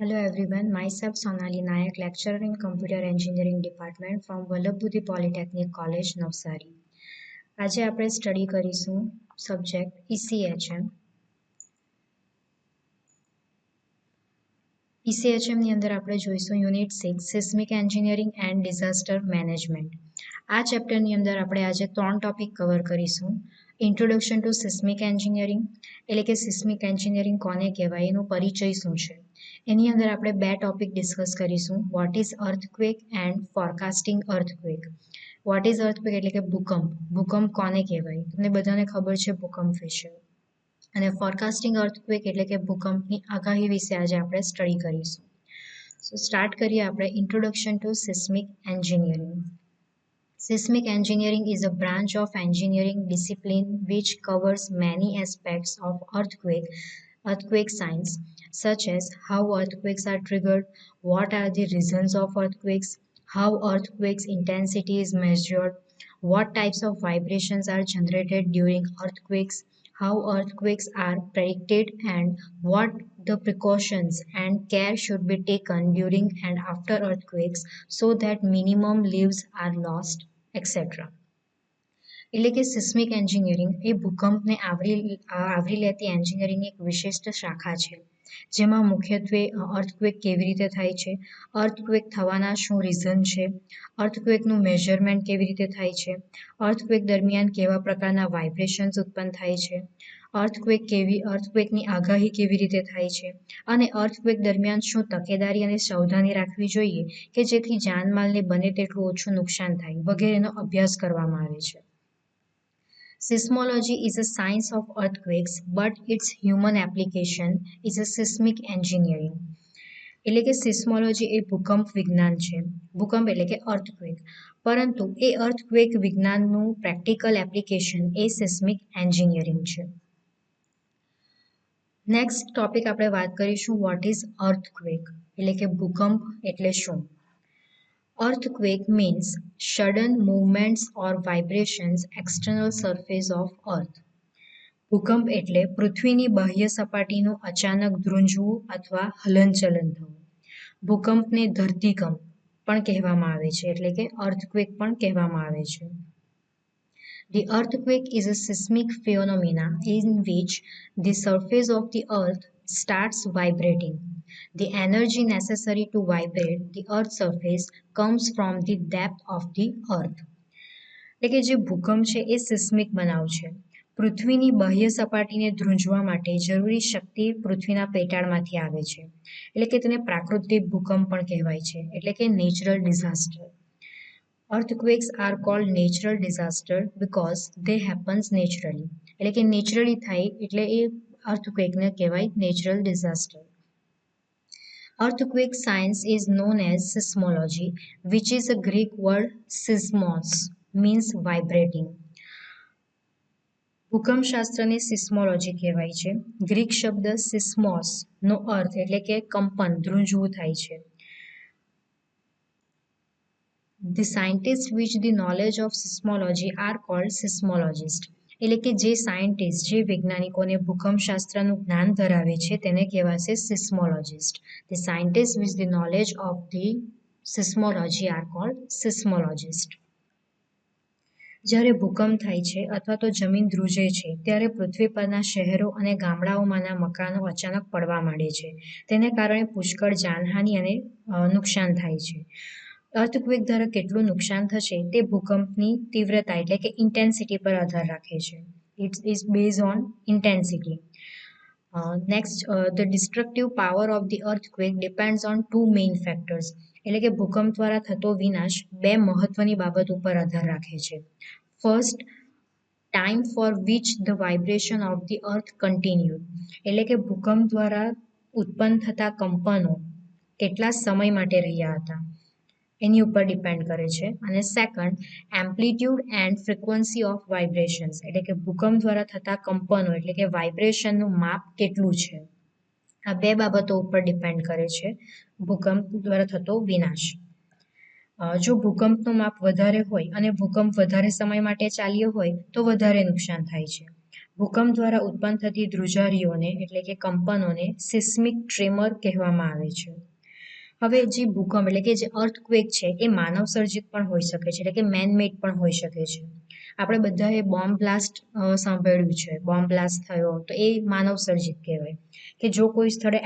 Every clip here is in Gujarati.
Hello everyone, myself Sonali Nayak, lecturer in Computer Engineering Department from Vallabhbudhi Polytechnic College, Navsari. આજે આપણે સ્ટડી કરીશું સબ્જેક્ટ ECHM. ECHM ની અંદર આપણે જોઈશું unit 6 seismic engineering and disaster management. આ ચેપ્ટરની અંદર આપણે આજે 3 ટોપિક કવર કરીશું. ઇન્ટ્રોડક્શન ટુ સિસ્મિક એન્જિનિયરિંગ એટલે કે સિસ્મિક એન્જિનિયરિંગ કોને કહેવાય, એનો પરિચય શું છે. એની અંદર આપણે 2 ટોપિક ડિસ્કસ કરીશું, what is earthquake and forecasting earthquake. What is earthquake એટલે કે ભૂકંપ. ભૂકંપ કોને કહેવાય, તમને બધાને ખબર છે ભૂકંપ વિશે. અને ફોરકાસ્ટિંગ અર્થક્વેક એટલે કે ભૂકંપની આગાહી વિશે આજે આપણે સ્ટડી કરીશું. સો સ્ટાર્ટ કરીએ આપણે introduction to seismic engineering. Seismic engineering is a branch of engineering discipline which covers many aspects of earthquake science, such as how earthquakes are triggered, what are the reasons of earthquakes, how earthquakes intensity is measured, what types of vibrations are generated during earthquakes, how earthquakes are predicted, and what the precautions and care should be taken during and after earthquakes so that minimum lives are lost, etc. એટલે કે સિસ્મિક એન્જિનિયરિંગ એ ભૂકંપને આવરી લેતી એન્જિનિયરિંગની એક વિશિષ્ટ શાખા છે, જેમાં મુખ્યત્વે અર્થક્વેક કેવી રીતે થાય છે, અર્થક્વેક થવાના શું રીઝન છે, અર્થક્વેકનું મેઝરમેન્ટ કેવી રીતે થાય છે, અર્થક્વેક દરમિયાન કેવા પ્રકારના વાઇબ્રેશન્સ ઉત્પન્ન થાય છે, અર્થક્વેકની આગાહી કેવી રીતે થાય છે, અને અર્થક્વેક દરમિયાન શું તકેદારી અને સાવધાની રાખવી જોઈએ કે જેથી જાનમાલને બને તેટલું ઓછું નુકસાન થાય વગેરેનો અભ્યાસ કરવામાં આવે છે. Seismology is a science of earthquakes, but its human application is a seismic engineering. એટલે કે સિસ્મોલોજી એ ભૂકંપ વિજ્ઞાન છે. ભૂકંપ એટલે કે અર્થક્વેક, પરંતુ એ અર્થક્વેક વિજ્ઞાનનું પ્રેક્ટિકલ એપ્લિકેશન એ સિસ્મિક એન્જિનિયરિંગ છે. નેક્સ્ટ ટોપિક આપણે વાત કરીશું વોટ ઇઝ અર્થક્વેક એટલે કે ભૂકંપ એટલે શું. Earthquake means sudden movements or vibrations external surface of earth. ભૂકંપ એટલે પૃથ્વીની બાહ્ય સપાટીનું અચાનક ધ્રુંજવું અથવા હલનચલન થવું. ભૂકંપને ધરતીકંપ પણ કહેવામાં આવે છે, એટલે કે અર્થક્વેક પણ કહેવામાં આવે છે. The earthquake is a seismic phenomena in which the surface of the earth starts vibrating. The energy necessary to vibrate the earth's surface comes from the depth of the earth. એટલે કે જે ભૂકંપ છે એ સિસ્મિક બનાવ છે. પૃથ્વીની બાહ્ય સપાટીને ધ્રુંજવા માટે જરૂરી શક્તિ પૃથ્વીના પેટાળમાંથી આવે છે, એટલે કે તેને પ્રાકૃતિક ભૂકંપ પણ કહેવાય છે, એટલે કે natural disaster. Earthquakes are called natural disaster because they happens naturally. એટલે કે નેચરલી થાય એટલે એ અર્થક્વેકને કહેવાય natural disaster. Earthquake science is known as seismology, which is a Greek word seismos, means vibrating. ભૂકંપશાસ્ત્રને સિસ્મોલોજી કહેવાય છે. ગ્રીક શબ્દ સિસ્મોસ નો અર્થ એટલે કે કંપન, ધ્રુંજવું થાય છે. The scientists with the knowledge of seismology are called seismologists. એટલે કે જે સાયન્ટિસ્ટ, જે વૈજ્ઞાનિકોને ભૂકંપશાસ્ત્રનું જ્ઞાન ધરાવે છે તેને કહેવાશે સિસ્મોલોજિસ્ટ. The scientists with the knowledge of the seismology are called seismologists. જ્યારે ભૂકંપ થાય છે અથવા તો જમીન ધ્રુજે છે ત્યારે પૃથ્વી પરના શહેરો અને ગામડાઓમાંના મકાનો અચાનક પડવા માંડે છે. તેને કારણે પુષ્કળ જાનહાનિ અને નુકસાન થાય છે. અર્થક્વેક દ્વારા કેટલું નુકસાન થશે તે ભૂકંપની તીવ્રતા એટલે કે ઇન્ટેન્સિટી પર આધાર રાખે છે. It is base on intensity. Next, the destructive power of the earthquake depends on 2 main factors. એટલે કે ભૂકંપ દ્વારા થતો વિનાશ 2 મહત્વની બાબત ઉપર આધાર રાખે છે. First, time for which the vibration of the earth continue. એટલે કે ભૂકંપ દ્વારા ઉત્પન્ન થતા કંપનો કેટલા સમય માટે રહ્યા હતા એની ઉપર ડિપેન્ડ કરે છે. અને second, amplitude and frequency of vibrations. એટલે કે ભૂકંપ દ્વારા થતા કંપનો એટલે કે વાઇબ્રેશનનું માપ કેટલું છે. આ 2 બાબતો ઉપર ડિપેન્ડ કરે છે ભૂકંપ દ્વારા થતો વિનાશ. જો ભૂકંપનું માપ વધારે હોય અને ભૂકંપ વધારે સમય માટે ચાલ્યો હોય તો વધારે નુકસાન થાય છે. ભૂકંપ દ્વારા ઉત્પન્ન થતી ધ્રુજારીઓને એટલે કે કંપનોને સિસ્મિક ટ્રેમર કહેવામાં આવે છે. હવે જે ભૂકંપ એટલે કે જે અર્થક્વેક છે એ માનવ સર્જિત પણ હોઈ શકે છે, એટલે કે મેન મેડ પણ હોઈ શકે છે. આપણે બધાએ બોમ્બ બ્લાસ્ટ સાંભળ્યું છે, બોમ્બ બ્લાસ્ટ થયો તો એ માનવ સર્જિત કહેવાય. કે જો કોઈ સ્થળે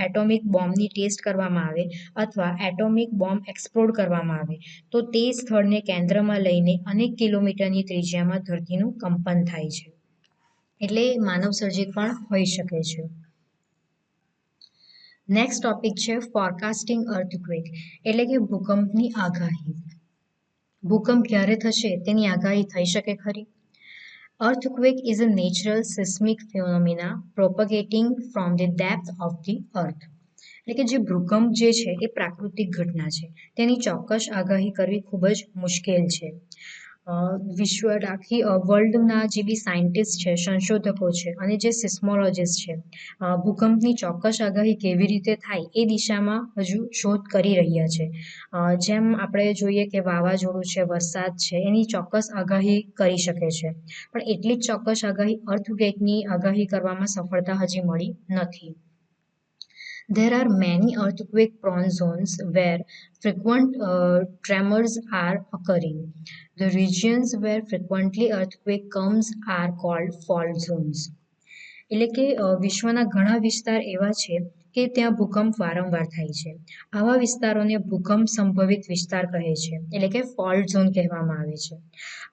એટોમિક બોમ્બની ટેસ્ટ કરવામાં આવે અથવા એટોમિક બોમ્બ એક્સપ્લોડ કરવામાં આવે તો તે સ્થળને કેન્દ્રમાં લઈને અનેક કિલોમીટરની ત્રિજ્યામાં ધરતીનું કંપન થાય છે, એટલે માનવ સર્જિત પણ હોઈ શકે છે. નેક્સ્ટ ટોપિક છે ફોરકાસ્ટિંગ અર્થક્વેક, એટલે કે ભૂકંપની આગાહી. ભૂકંપ ક્યારે થશે તેની આગાહી થઈ શકે ખરી? Earthquake is a natural seismic phenomena propagating from the depth of the earth. એટલે કે જે ભૂકંપ જે છે એ પ્રાકૃતિક ઘટના છે, તેની ચોક્કસ આગાહી કરવી ખૂબ જ મુશ્કેલ છે. વિશ્વ આખી વર્લ્ડના જે બી સાયન્ટિસ્ટ છે, સંશોધકો છે અને જે સિસ્મોલોજીસ્ટ છે, ભૂકંપની ચોક્કસ આગાહી કેવી રીતે થાય એ દિશામાં હજુ શોધ કરી રહ્યા છે. જેમ આપણે જોઈએ કે વાવાઝોડું છે, વરસાદ છે, એની ચોક્કસ આગાહી કરી શકે છે, પણ એટલી જ ચોક્કસ આગાહી અર્થક્વેકની આગાહી કરવામાં સફળતા હજી મળી નથી. There are many earthquake-prone zones where frequent tremors are occurring. The regions where frequently earthquake comes are called fault zones. એટલે કે વિશ્વના ઘણા વિસ્તાર એવા છે કે ત્યાં ભૂકંપ વારંવાર થાય છે. આવા વિસ્તારોને ભૂકંપ સંભવિત વિસ્તાર કહે છે, એટલે કે ફોલ્ટ ઝોન કહેવામાં આવે છે.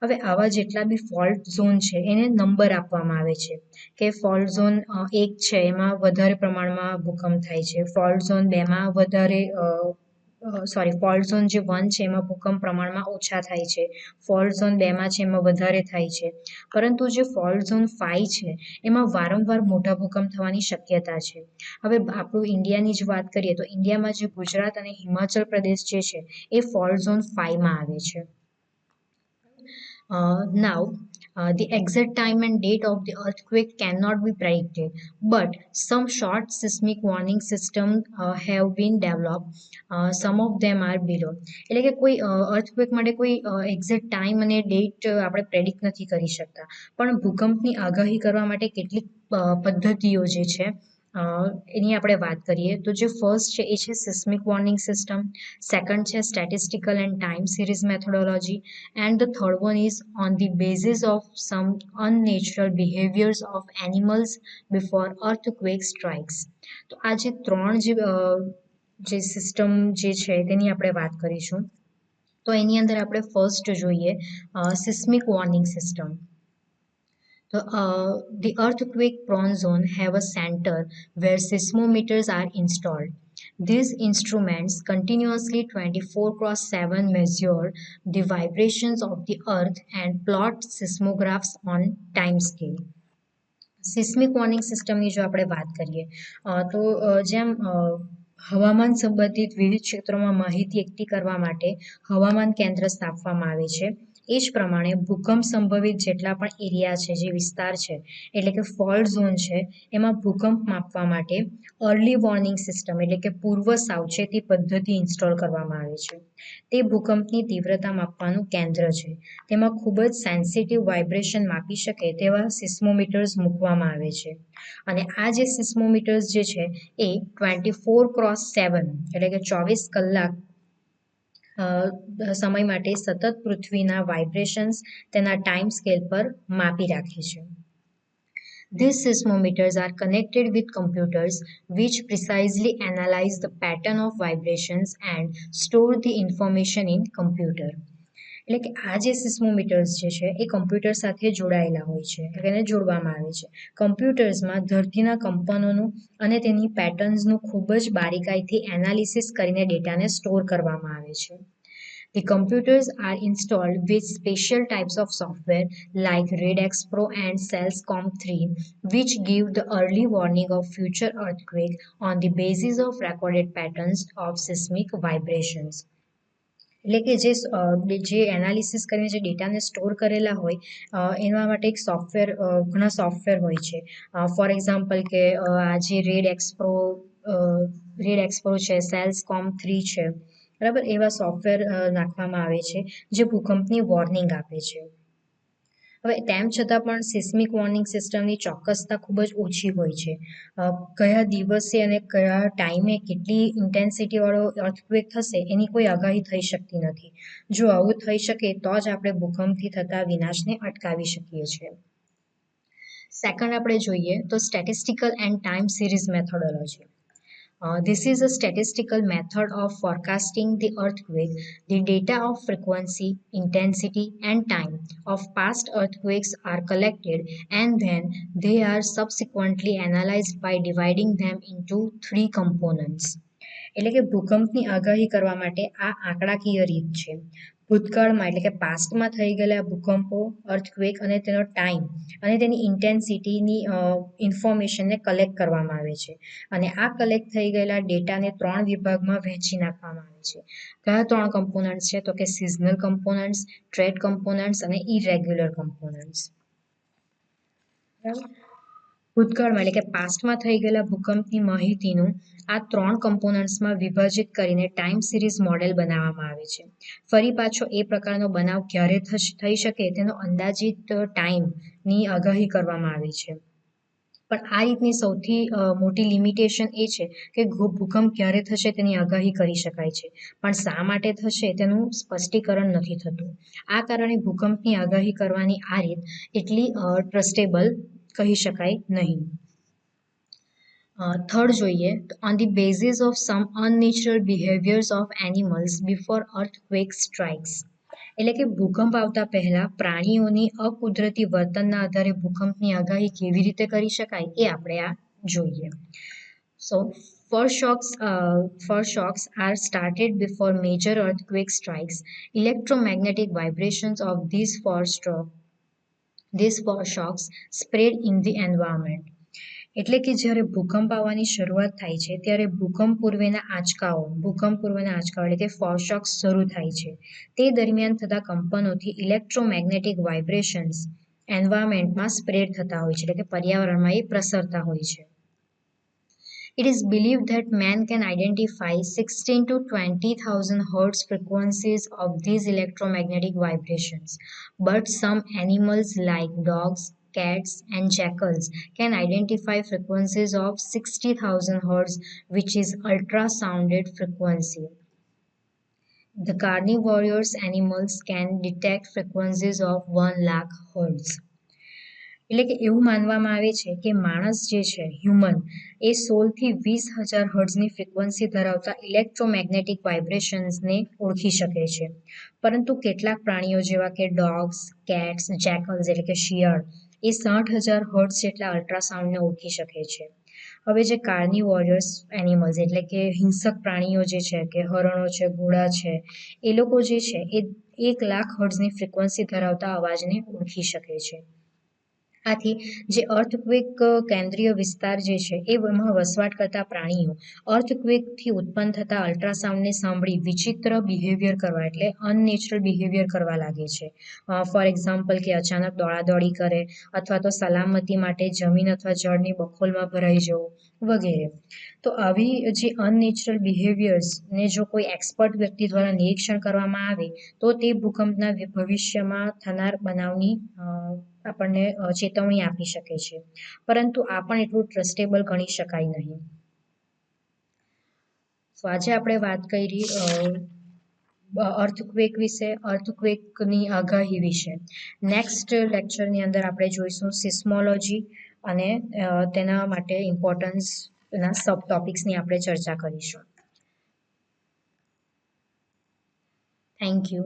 હવે આવા જેટલા બી ફોલ્ટ ઝોન છે એને નંબર આપવામાં આવે છે કે ફોલ્ટ ઝોન 1 છે એમાં વધારે પ્રમાણમાં ભૂકંપ થાય છે, ફોલ્ટ ઝોન 2માં વધારે ફોલ્ટ ઝોન જે 1 છે એમાં ભૂકંપ પ્રમાણમાં ઓછા થાય છે, ફોલ્ટ ઝોન 2માં છે એમાં વધારે થાય છે, પરંતુ જે ફોલ્ટ ઝોન 5 છે એમાં વારંવાર મોટા ભૂકંપ થવાની શક્યતા છે. હવે આપણું ઇન્ડિયાની જ વાત કરીએ તો ઇન્ડિયામાં જે ગુજરાત અને હિમાચલ પ્રદેશ જે છે એ ફોલ્ટ ઝોન 5માં આવે છે. Now, the exact time and date of the earthquake cannot be predicted, but some short seismic warning systems have been developed. Some of them are below. એટલે કે કોઈ અર્થક્વેક માટે કોઈ એક્ઝેક્ટ ટાઈમ અને ડેટ આપણે પ્રેડિક્ટ નથી કરી શકતા, પણ ભૂકંપની આગાહી કરવા માટે કેટલીક પદ્ધતિઓ જે છે એની આપણે વાત કરીએ તો જે ફર્સ્ટ છે એ છે સિસ્મિક વોર્નિંગ સિસ્ટમ, સેકન્ડ છે statistical end time series methodology, and the third one is on the basis of some unnatural behaviors of animals before earthquake strikes. તો આ જે ત્રણ જે સિસ્ટમ જે છે તેની આપણે વાત કરીશું. તો એની અંદર આપણે ફર્સ્ટ જોઈએ seismic warning system. The earthquake prone zone have a center where seismometers are installed. These instruments continuously 24/7 measure the vibrations of the earth and plot seismographs on time scale. Seismic warning સિસ્ટમની જો આપણે વાત કરીએ તો જેમ હવામાન સંબંધિત વિવિધ ક્ષેત્રોમાં માહિતી એકઠી કરવા માટે હવામાન કેન્દ્ર સ્થાપવામાં આવે છે, એ જ પ્રમાણે ભૂકંપ સંભવિત જેટલા પણ એરિયા છે, જે વિસ્તાર છે એટલે કે ફોલ્ટ ઝોન છે, એમાં ભૂકંપ માપવા માટે અર્લી વોર્નિંગ સિસ્ટમ એટલે કે પૂર્વ સાવચેતી પદ્ધતિ ઇન્સ્ટોલ કરવામાં આવે છે. તે ભૂકંપની તીવ્રતા માપવાનું કેન્દ્ર છે, તેમાં ખૂબ જ સેન્સિટિવ વાઇબ્રેશન માપી શકે તેવા સિસ્મોમીટર્સ મૂકવામાં આવે છે, અને આ જે સિસ્મોમીટર્સ જે છે એ 24/7 એટલે કે 24 કલાક સમય માટે સતત પૃથ્વીના વાઇબ્રેશન્સ તેના ટાઈમ સ્કેલ પર માપી રાખે છે. These seismometers are connected with computers which precisely analyze the pattern of vibrations and store the information in computer. એટલે કે આ જે સિસ્મોમીટર્સ જે છે એ કમ્પ્યુટર સાથે જોડાયેલા હોય છે, એટલે એને જોડવામાં આવે છે. કમ્પ્યુટર્સમાં ધરતીના કંપનોનું અને તેની પેટર્ન્સનું ખૂબ જ બારીકાઈથી એનાલિસિસ કરીને ડેટાને સ્ટોર કરવામાં આવે છે. The computers are installed with special types of software like RADXPRO and SELSCOM3, which give the early warning of future earthquake on the basis of recorded patterns of seismic vibrations. એટલે કે જે એનાલિસિસ કરીને જે ડેટાને સ્ટોર કરેલા હોય એના માટે એક સોફ્ટવેર, ઘણા સોફ્ટવેર હોય છે. ફોર એક્ઝામ્પલ કે આ જે રેડ એક્સપ્રો છે, સેલ્સકોમ3 છે, બરાબર, એવા સોફ્ટવેર નાખવામાં આવે છે જે ભૂકંપની વોર્નિંગ આપે છે. હવે તેમ છતાં પણ સિસ્મિક વોર્નિંગ સિસ્ટમની ચોક્કસતા ખૂબ જ ઓછી હોય છે. કયા દિવસે અને કયા ટાઈમે કેટલી ઇન્ટેન્સિટીવાળો અર્થક્વેક થશે એની કોઈ આગાહી થઈ શકતી નથી. જો આવું થઈ શકે તો જ આપણે ભૂકંપથી થતા વિનાશને અટકાવી શકીએ છીએ. સેકન્ડ આપણે જોઈએ તો statistical end time series methodology. This is a statistical method of forecasting the earthquake. The data of frequency, intensity, and time of past earthquakes are collected and then they are subsequently analyzed by dividing them into three components. એટલે કે ભૂકંપની આગાહી કરવા માટે આ આંકડાકીય રીત છે. ભૂતકાળમાં એટલે કે પાસ્ટમાં થઈ ગયેલા ભૂકંપો, અર્થક્વેક અને તેનો ટાઈમ અને તેની ઇન્ટેન્સિટીની ઇન્ફોર્મેશનને કલેક્ટ કરવામાં આવે છે અને આ કલેક્ટ થઈ ગયેલા ડેટાને 3 વિભાગમાં વહેંચી નાખવામાં આવે છે. કયા 3 કમ્પોનન્ટ્સ છે તો કે સિઝનલ કમ્પોનન્ટ્સ, ટ્રેડ કમ્પોનન્ટ્સ અને ઇરેગ્યુલર કમ્પોનન્ટ્સ. ભૂતકાળમાં એટલે કે પાસ્ટમાં થઈ ગયેલા ભૂકંપની માહિતીનું આ 3 કમ્પોનન્ટ્સમાં વિભાજિત કરીને ટાઈમ સિરીઝ મોડેલ બનાવવામાં આવે છે. ફરી પાછો એ પ્રકારનો બનાવ ક્યારે થઈ શકે તેનો અંદાજિત ટાઈમની આગાહી કરવામાં આવે છે. પણ આ રીતની સૌથી મોટી લિમિટેશન એ છે કે ભૂકંપ ક્યારે થશે તેની આગાહી કરી શકાય છે, પણ શા માટે થશે તેનું સ્પષ્ટીકરણ નથી થતું. આ કારણે ભૂકંપની આગાહી કરવાની આ રીત એટલી ટ્રસ્ટેબલ કહી શકાય નહીં. થર્ડ જોઈએ તો on the basis of some unnatural behaviours of animals before earthquake strikes. એટલે કે ભૂકંપ આવતા પહેલા પ્રાણીઓની અકુદરતી વર્તનના આધારે ભૂકંપની આગાહી કેવી રીતે કરી શકાય એ આપણે આ જોઈએ. સો first shocks are started before major earthquake strikes. Electromagnetic vibrations of these foreshocks spread in the environment. એટલે કે જ્યારે ભૂકંપ આવવાની શરૂઆત થાય છે ત્યારે ભૂકંપ પૂર્વેના આંચકાઓ એટલે કે ફોરશોક્સ શરૂ થાય છે. તે દરમિયાન થતા કંપનોથી ઇલેક્ટ્રોમેગ્નેટિક વાઇબ્રેશન્સ એન્વાયરમેન્ટમાં સ્પ્રેડ થતા હોય છે, એટલે કે પર્યાવરણમાં એ પ્રસરતા હોય છે. It is believed that man can identify 16 to 20,000 hertz frequencies of these electromagnetic vibrations, but some animals like dogs, cats, and jackals can identify frequencies of 60,000 hertz, which is ultrasounded frequency. The carnivorous animals can detect frequencies of 1 lakh hertz. એટલે કે એવું માનવામાં આવે છે કે માણસ જે છે હ્યુમન એ 16 થી 20,000 હર્ટ્ઝની ફ્રીક્વન્સી ધરાવતા ઇલેક્ટ્રોમેગ્નેટિક વાઇબ્રેશન્સને ઓળખી શકે છે, પરંતુ કેટલાક પ્રાણીઓ જેવા કે ડોગ્સ, કેટ્સ, જેકલ્સ એટલે કે શિયાળ એ 60,000 હર્ટ્ઝ જેટલા અલ્ટ્રાસાઉન્ડને ઓળખી શકે છે. હવે જે કાર્નિવોરસ એનિમલ્સ એટલે કે હિંસક પ્રાણીઓ જે છે કે હરણો છે, ઘોડા છે, એ લોકો જે છે એ 1 લાખ હર્ટ્ઝની ફ્રીક્વન્સી ધરાવતા અવાજને ઓળખી શકે છે. આથી જે અર્થક્વેક કેન્દ્રીય વિસ્તાર જે છે એમાં વસવાટ કરતા પ્રાણીઓ અર્થક્વેકથી ઉત્પન્ન થતા અલ્ટ્રાસાઉન્ડને સાંભળી વિચિત્ર બિહેવિયર કરવા એટલે અનનેચરલ બિહેવિયર કરવા લાગે છે. ફોર એક્ઝામ્પલ કે અચાનક દોડાદોડી કરે અથવા તો સલામતી માટે જમીન અથવા જળની બખોલમાં ભરાઈ જવું વગેરે. તો આવી જે અનનેચરલ બિહેવિયર્સને જો કોઈ એક્સપર્ટ વ્યક્તિ દ્વારા નિરીક્ષણ કરવામાં આવે તો તે ભૂકંપના ભવિષ્યમાં થનાર બનાવની આપણને ચેતવણી આપી શકે છે, પરંતુ આ પણ એટલું ટ્રસ્ટેબલ ગણી શકાય નહીં. તો આજે આપણે વાત કરી અર્થક્વેક વિશે, અર્થક્વેકની આગાહી વિશે. નેક્સ્ટ લેક્ચરની અંદર આપણે જોઈશું સિસ્મોલોજી અને તેના માટે ઇમ્પોર્ટન્સના સબ ટોપિક્સની આપણે ચર્ચા કરીશું. Thank you.